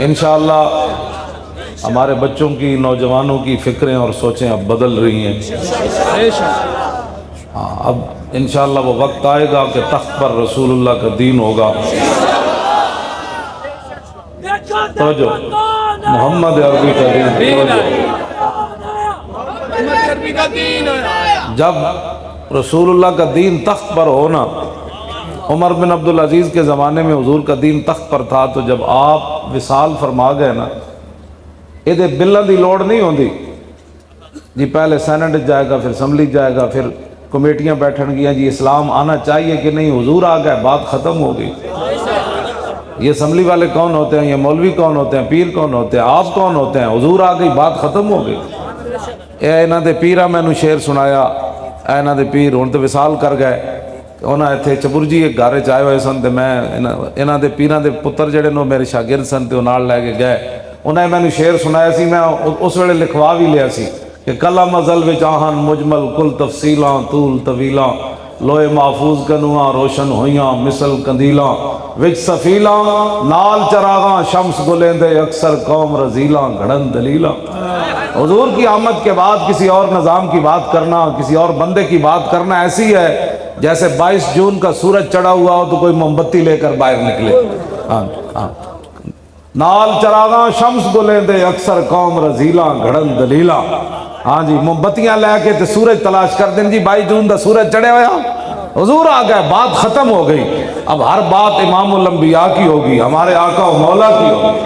انشاءاللہ ہمارے بچوں کی، نوجوانوں کی فکریں اور سوچیں اب بدل رہی ہیں۔ ہاں، اب انشاءاللہ وہ وقت آئے گا کہ تخت پر رسول اللہ کا دین ہوگا۔ توجہ، محمد عربی کا دین، جب رسول اللہ کا دین تخت پر ہونا، عمر بن عبدالعزیز کے زمانے میں حضور کا دین تخت پر تھا، تو جب آپ وصال فرما گئے نا، یہ بلوں دی لوڑ نہیں ہوندی جی، پہلے سینٹ جائے گا، پھر اسمبلی جائے گا، پھر کمیٹیاں بیٹھن گیا جی اسلام آنا چاہیے کہ نہیں، حضور آ گئے، بات ختم ہو گئی۔ یہ اسمبلی والے کون ہوتے ہیں، یہ مولوی کون ہوتے ہیں، پیر کون ہوتے ہیں، آپ کون ہوتے ہیں، حضور آ گئی، بات ختم ہو گئی۔ اے انہاں دے پیرا مینوں شعر سنایا، اے انہاں دے پیر ہن تے وصال کر گئے، انہاں ایتھے چپرجی ایک گھر چ آئے ہوئے سن، تے میں انہاں دے پیراں دے پتر جڑے نو میرے شاگرد سن تے نال لے کے گئے، انہیں مینوں شعر سنایا سی، میں اس ویلے لکھوا بھی لیا سی کہ کلم ازل وچ آہن مجمل کل تفصیلاں طول طویلاں، لوہے محفوظ کنواں روشن ہویاں مثل کندیلاں، وچ سفیلاں نال چراغاں شمس گلیندے اکثر قوم رزیلاں گھڑن دلیلاں۔ حضور کی آمد کے بعد کسی اور نظام کی بات کرنا، کسی اور بندے کی بات کرنا ایسی ہے جیسے 22 جون کا سورج چڑھا ہوا ہو تو کوئی موم بتی لے کر باہر نکلے۔ نال چراغاں شمس گلیندے اکثر قوم رزیلاں گھڑن دلیلاں۔ ہاں جی، موم بتیاں لے کے تے سورج تلاش کر دیں جی، 22 جون دا سورج چڑھے ہویا، حضور آ گئے، بات ختم ہو گئی۔ اب ہر بات امام الانبیاء کی ہوگی، ہمارے آقا و مولا کی ہوگی،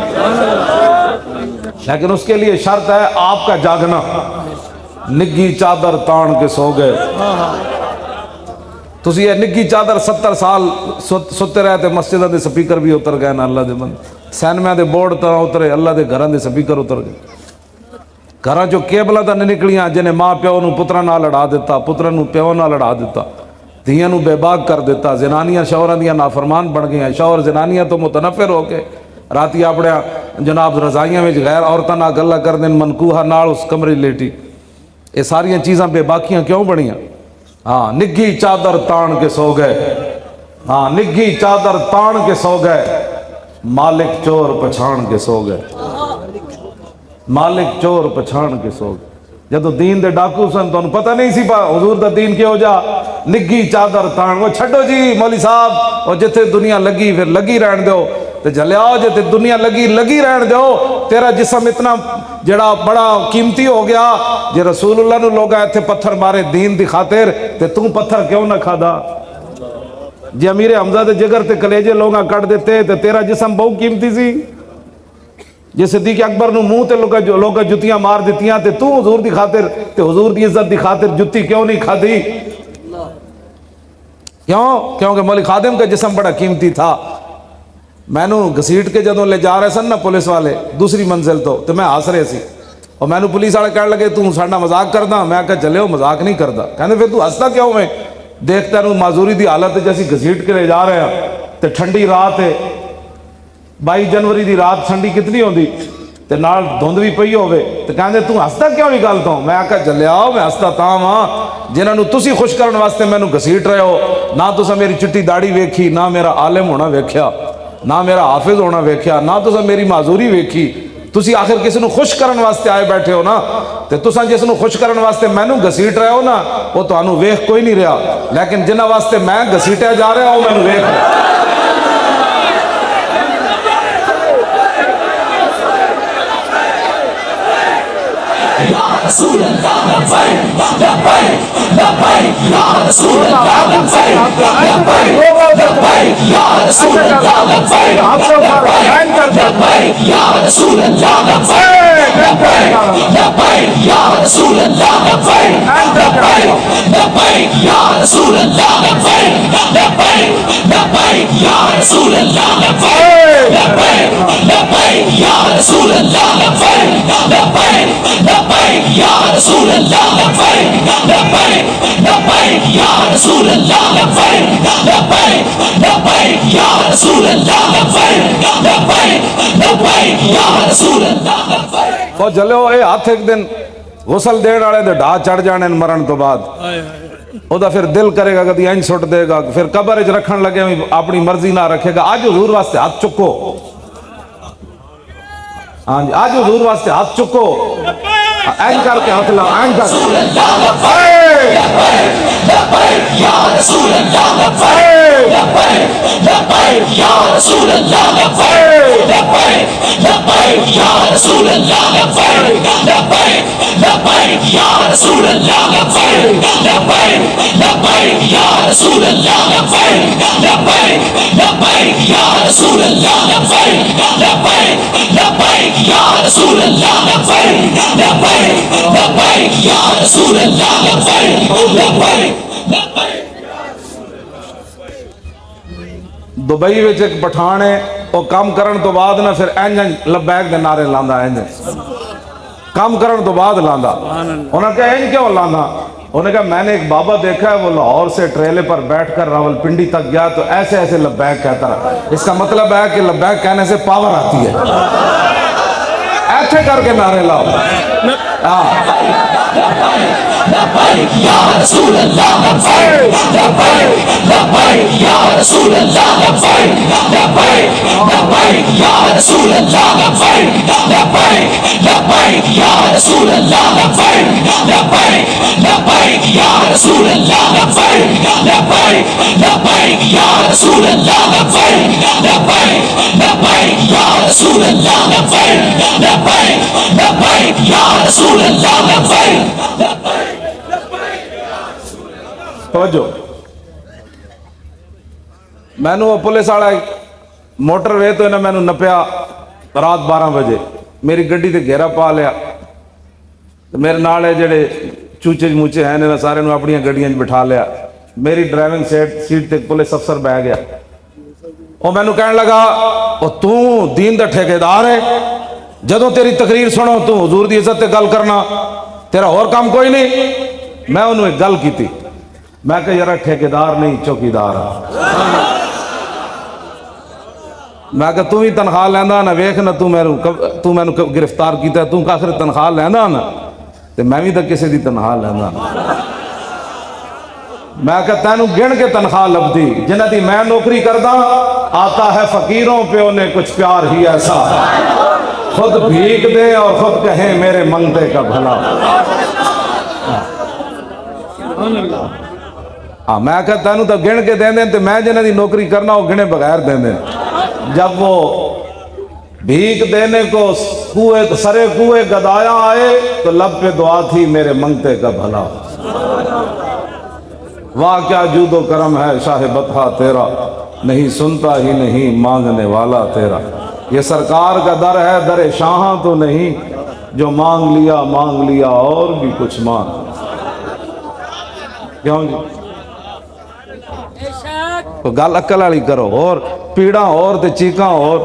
لیکن اس کے لیے شرط ہے آپ کا جاگنا۔ نگی چادر تان کے سو گئے، تسی یہ نگی چادر 70 سال ستے رہے تے مسجدہ دے سپیکر بھی اتر گئے نا، اللہ دے بند سینمے دے بورڈ طرح اترے، اللہ دے گھراں دے سپیکر اتر گئے، گھراں جو کیبلاں تے نکلیاں جنہیں ماں پیو نو پتراں نال لڑا دیتا، پتراں نو پیو نال لڑا دیتا، دھیاں نو بے باک کر دیتا، زنانیاں شوہراں دیاں نافرمان بن گئیاں، شوہر زنانیاں تو متنفر ہو کے راتی اپنے جناب رضائیاں وچ غیر عورتاں نال گلاں کر دین، منکوہا نال اس کمرے لیٹی، یہ ساریاں چیزاں بے باکیاں کیوں بڑیاں؟ ہاں، نگی چادر تان کے سو گئے، ہاں نگی چادر تان کے سو گئے، مالک چور پچھان کے سو گئے، مالک چور پچھان کے سو گئے۔ جدو دین دے ڈاکو سن تو انہوں پتہ نہیں سی پا حضور دا دین کیا ہو جا، نگی چادر تان، وہ چھڑو جی مولی صاحب، وہ جتے دنیا لگی پھر لگی رہن دیو، تے جلیاؤ جتے دنیا لگی رہن دیو، تیرا جسم اتنا جڑا بڑا قیمتی ہو گیا، جے رسول اللہ نو لوگا ایتھے پتھر مارے دین دی خاطر، تے تم پتھر کیوں نہ کھا دا؟ جی امیر حمزہ دے جگر تے کلیجے لوگا کٹ دیتے تے تیرا جسم بہت قیمتی سی، جی صدیق اکبر نو منہ تے لوگا جتیاں مار دیتیاں تے تو حضور دی خاطر تے حضور دی عزت دی خاطر جتی کیوں نہیں کھا دی؟ کیونکہ مولی خادم کا جسم بڑا قیمتی تھا۔ میں نو گھسیٹ کے جدوں لے جا رہے سن نا پولیس والے دوسری منزل تو میں ہس رہے سی، اور میں نو پولیس والے کہنے لگے تو ساڈا مذاق کردا، میں کہا چلے ہو مذاق نہیں کردا، کہنے پھر تو ہستا کیوں میں؟ دیکھتا نو معذوری دی حالت جیسی گھسیٹ کے لے جا رہے ہیں تے ٹھنڈی رات ہے، 22 جنوری دی رات ٹھنڈی کتنی ہوندی تے نال دھند بھی پئی ہوے، تے کہندے تو ہستا کیوں نہیں گل تو؟ میں کہا چلے آؤ میں ہستا تاں ہاں جنہاں نو تسی خوش کرن واسطے مینوں گھسیٹ رہے ہو، نہ تساں میری چٹی داڑھی ویکھی، نہ میرا عالم ہونا ویکھیا، نہ میرا حافظ ہونا ویکھیا، نہ تساں میری معذوری ویکھی، تسی آخر کسی نو خوش کرن واسطے آئے بیٹھے ہو نا، تے تساں جس نو خوش کرن واسطے مینوں گھسیٹ رہے ہو نا، وہ تانوں ویکھ کوئی نہیں رہا، لیکن جنہاں واسطے میں گھسیٹیا جا رہا ہوں مینوں ویکھ رہا۔ رسول اللہ لبیک لبیک لبیک یا رسول اللہ لبیک لبیک یا رسول اللہ لبیک لبیک یا رسول اللہ لبیک لبیک یا رسول اللہ لبیک لبیک یا رسول اللہ لبیک لبیک یا رسول اللہ لبیک لبیک یا رسول اللہ لبیک لبیک یا رسول اللہ لبیک لبیک لبیک یا رسول اللہ لبیک لبیک لبیک یا رسول اللہ لبیک لبیک لبیک یا رسول اللہ لبیک۔ وہ جلو اے ہاتھ ایک دن غسل دین والے دے ڈھا چڑھ جانے مرن تو بعد، ਉਹਦਾ ਫਿਰ ਦਿਲ ਕਰੇਗਾ ਕਦੀ ਇੰਜ ਸੁੱਟ ਦੇਗਾ, ਫਿਰ ਕਬਰ 'ਚ ਰੱਖਣ ਲੱਗੇ ਵੀ ਆਪਣੀ ਮਰਜ਼ੀ ਨਾਲ ਰੱਖੇਗਾ। ਅੱਜ ਹਜ਼ੂਰ ਵਾਸਤੇ ਹੱਥ ਚੁੱਕੋ, ہاں جی آج حضور واسطے ہاتھ چکو، این کر کے ہاتھ لاؤ، این کر یا رسول اللہ لبیک لبیک یا رسول اللہ لبیک لبیک یا رسول اللہ لبیک لبیک لبیک یا رسول اللہ لبیک لبیک لبیک یا رسول اللہ لبیک لبیک لبیک یا رسول اللہ لبیک لبیک لبیک یا رسول اللہ لبیک لبیک لبیک یا رسول اللہ لبیک لبیک۔ دبئی وچ ایک پٹھان ہے، وہ کام کرن تو بعد نا پھر اینج لبیک دے نعرے لاندا، اینج کام کرن تو بعد لاندا۔ انہوں نے کہا اینج کیوں لاندا؟ انہوں نے کہا میں نے ایک بابا دیکھا ہے، وہ لاہور سے ٹریلے پر بیٹھ کر راول پنڈی تک گیا تو ایسے ایسے لبیک کہتا رہا۔ اس کا مطلب ہے کہ لبیک کہنے سے پاور آتی ہے، ایسے کر کے نعرے لاؤ۔ لبیک یا رسول اللہ لبیک لبیک لبیک یا رسول اللہ لبیک لبیک لبیک یا رسول اللہ لبیک لبیک لبیک یا رسول اللہ لبیک لبیک لبیک یا رسول اللہ لبیک لبیک لبیک یا رسول اللہ لبیک لبیک لبیک یا رسول اللہ لبیک لبیک لبیک یا رسول اللہ لبیک۔ توجہ، میں نے وہ پولیس والا موٹر وے تو انہیں میں نے نپیا رات 12 بجے، میری گڈی تے گھیرا پا لیا، میرے نال جڑے چوچے موچے ہیں انہیں سارے اپنی گڈیاں بٹھا لیا، میری ڈرائیونگ سیٹ تے پولیس افسر بہ گیا۔ وہ میں نے کہنے لگا وہ تو دین دا ٹھیکیدار ہے، جدوں تیری تقریر سنو تو حضور دی عزت تے گل کرنا، تیرا اور کام کوئی نہیں؟ میں انہوں ایک گل کی تھی، میں کہ یار ٹھیکیدار نہیں چوکیدار ہے، میں کہ تو ہی تنخواہ لینا نا، ویخ نا تو میں نے گرفتار کیتا ہے، تو آخر تنخواہ لینا نا تو میں بھی تو کسی دی تنخواہ لینا۔ میں کہ تینوں گن کے تنخواہ لبدی، جنہ دی میں نوکری کردہ، آتا ہے فقیروں پہ انہیں کچھ پیار ہی ایسا، خود بھیک دے اور خود کہیں میرے منگتے کا بھلا۔ میں کہتا ہوں تو گن کے دیں دیں تو میں جنہیں دی نوکری کرنا وہ گنے بغیر دیں دیں۔ جب وہ بھیک دینے کو سرے کوئے گدایا آئے تو لب پہ دعا تھی میرے منگتے کا بھلا۔ واہ کیا جود و کرم ہے شاہ بطحہ تیرا، نہیں سنتا ہی نہیں مانگنے والا تیرا۔ یہ سرکار کا در ہے در شاہاں تو نہیں، جو مانگ لیا اور بھی کچھ مانگ۔ کیوں جی گل عقل والی کرو، اور پیڑاں اور تے چیکاں اور